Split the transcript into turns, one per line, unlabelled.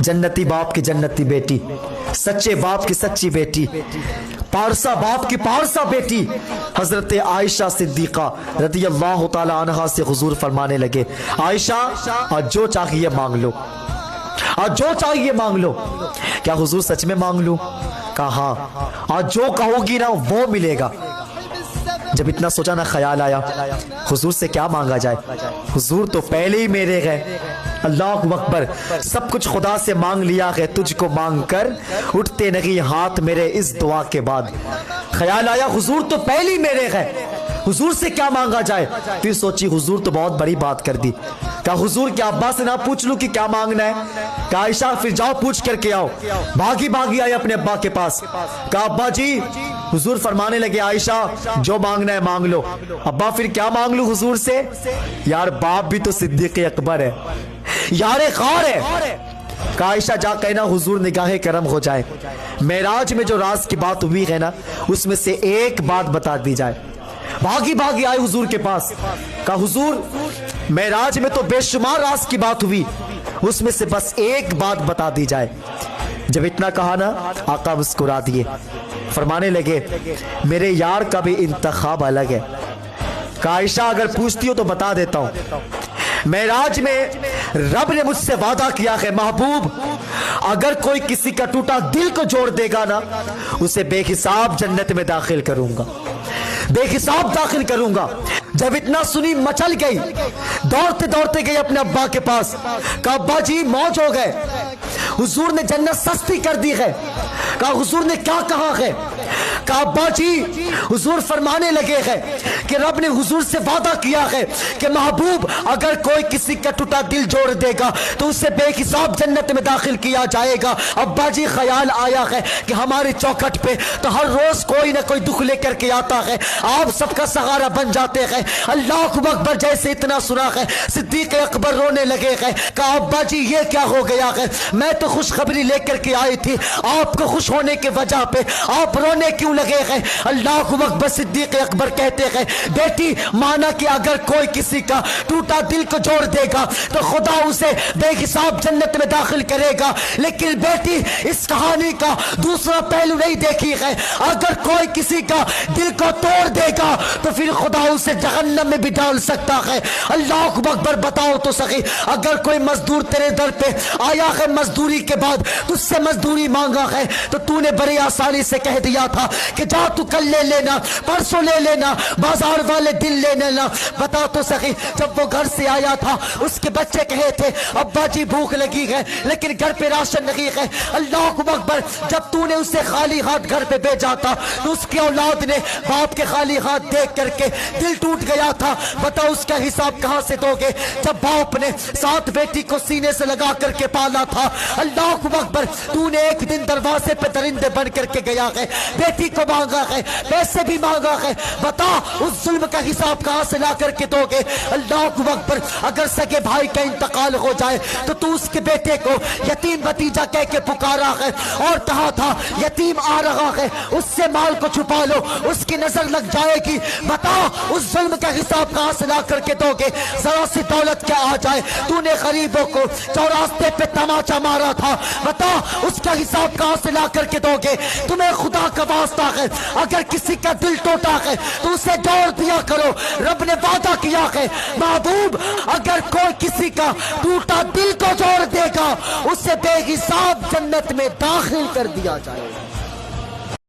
जन्नती बाप की जन्नती बेटी, सच्चे बाप की सच्ची बेटी, पारसा बाप की पारसा बेटी हजरत आयशा सिद्दीका रदी अल्लाह ताला अन्हा से हुजूर फरमाने लगे, आयशा आज जो चाहिए मांग लो, आज जो चाहिए मांग लो। क्या हुजूर सच में मांग लूं? कहा आज जो कहोगी ना वो मिलेगा। जब इतना सोचा ना ख्याल आया हुजूर से क्या मांगा जाए, हुजूर तो पहले ही मेरे गए, अल्लाह अकबर, सब कुछ खुदा से मांग लिया है, तुझको मांग कर उठते नहीं हाथ मेरे इस दुआ के बाद। ख्याल आया हुजूर तो पहले ही मेरे गए, हुजूर से क्या मांगा जाए। फिर सोची हुजूर तो बहुत बड़ी बात कर दी। कहा हुजूर क्या अब्बा से ना पूछ लूं कि क्या मांगना है? कहा आयशा फिर जाओ पूछ करके आओ। भागी भागी आई अपने अब्बा के पास। कहा अब्बा जी, हुजूर फरमाने लगे आयशा जो मांगना है मांग लो। अब्बा फिर क्या मांग लूं हुजूर से? यार बाप भी तो सिद्दीक अकबर है, यार खार है। कहा आयशा जा कहना हुजूर निगाहे करम हो जाए, मेराज में जो राज की बात हुई है ना उसमें से एक बात बता दी जाए। भागी भागी आए हुजूर के पास। कहा हुजूर मेराज में तो बेशुमार राज की बात हुई, उसमें से बस एक बात बता दी जाए। जब इतना कहा ना आका मुस्कुरा दिए, फरमाने लगे मेरे यार का भी इंतखाब अलग है। कहा आयशा अगर पूछती हो तो बता देता हूं, मेराज में रब ने मुझसे वादा किया है महबूब अगर कोई किसी का टूटा दिल को जोड़ देगा ना उसे बेहिसाब जन्नत में दाखिल करूंगा, बेहिसाब दाखिल करूंगा। जब इतना सुनी मचल गई, दौड़ते दौड़ते गई अपने अब्बा के पास। कहा अब्बा जी मौज हो गए, हुजूर ने जन्नत सस्ती कर दी है। कहा हुजूर ने क्या कहा है? कहा अब्बा जी हुजूर फरमाने लगे हैं कि रब ने हुजूर से वादा किया है कि महबूब अगर कोई किसी का टूटा दिल जोड़ देगा तो उसे बेहिसाब जन्नत में दाखिल किया जाएगा। अब्बा जी ख्याल आया है कि हमारे चौखट पे तो हर रोज कोई ना कोई दुख लेकर के आता है, आप सबका सहारा बन जाते हैं। अल्लाह अकबर, जैसे इतना सुना है सिद्दीक अकबर रोने लगे हैं। कहा अब्बा जी ये क्या हो गया है? मैं तो खुशखबरी लेकर के आई थी, आपको खुश होने के वजह पे आप रोने क्यों लगे हैं? अल्लाह अकबर, सिद्दीक अकबर कहते हैं बेटी माना कि अगर कोई किसी का टूटा दिल को जोड़ देगा तो खुदा उसे बेहिसाब जन्नत में दाखिल करेगा। लेकिन बेटी इस कहानी का दूसरा पहलू नहीं देखी है, अगर कोई किसी का दिल को तोड़ देगा तो फिर खुदा उसे जहन्नम में भी डाल सकता है। अल्लाह अकबर, बताओ तो सही, अगर कोई मजदूर तेरे दर पे आया है मजदूरी के बाद तुझसे मजदूरी मांगा है तो तूने बड़ी आसानी से कह दिया था कि जा तू कल ले लेना, परसों ले लेना, बाजार वाले दिन ले लेना। बता तो सही, जब वो घर से आया था उसके बच्चे कहे थे अब्बा जी भूख लगी है लेकिन घर पे राशन नहीं है। अल्लाह अकबर, जब तूने उसे खाली हाथ घर पे भेजा था तो उसकी औलाद ने बाप के खाली हाथ देख करके दिल टूट गया था। बताओ उसका हिसाब कहां से दोगे जब बाप ने 7 बेटी को सीने से लगा करके पाला था। अल्लाह अकबर, तूने एक दिन दरवाजे पे दरिंदे बन करके गया है, बेटी को मांगा है, पैसे भी मांगा है, बता उस जुल्म का हिसाब कहां से ला करके दोगे? अल्लाह अकबर, अगर सगे भाई का इंतकाल हो जाए तो तू उसके बेटे को यतीम भतीजा कह के पुकारा है और कहा था यतीम आ रहा है उससे माल को छुपा लो उसकी नजर लग जाएगी। बता उस जुल्म का हिसाब कहां से ला करके दोगे? जरा सी दौलत क्या आ जाए, तूने गरीबों को चौरास्ते पे तमाचा मारा था, बता उसका हिसाब कहां से ला करके दोगे? तुम्हें खुदा का वास्ता है अगर किसी का दिल टूटा है तो उसे जोड़ दिया करो। रब ने वादा किया है महबूब अगर कोई किसी का टूटा दिल को जोड़ देगा उसे बेहिसाब जन्नत में दाखिल कर दिया जाएगा।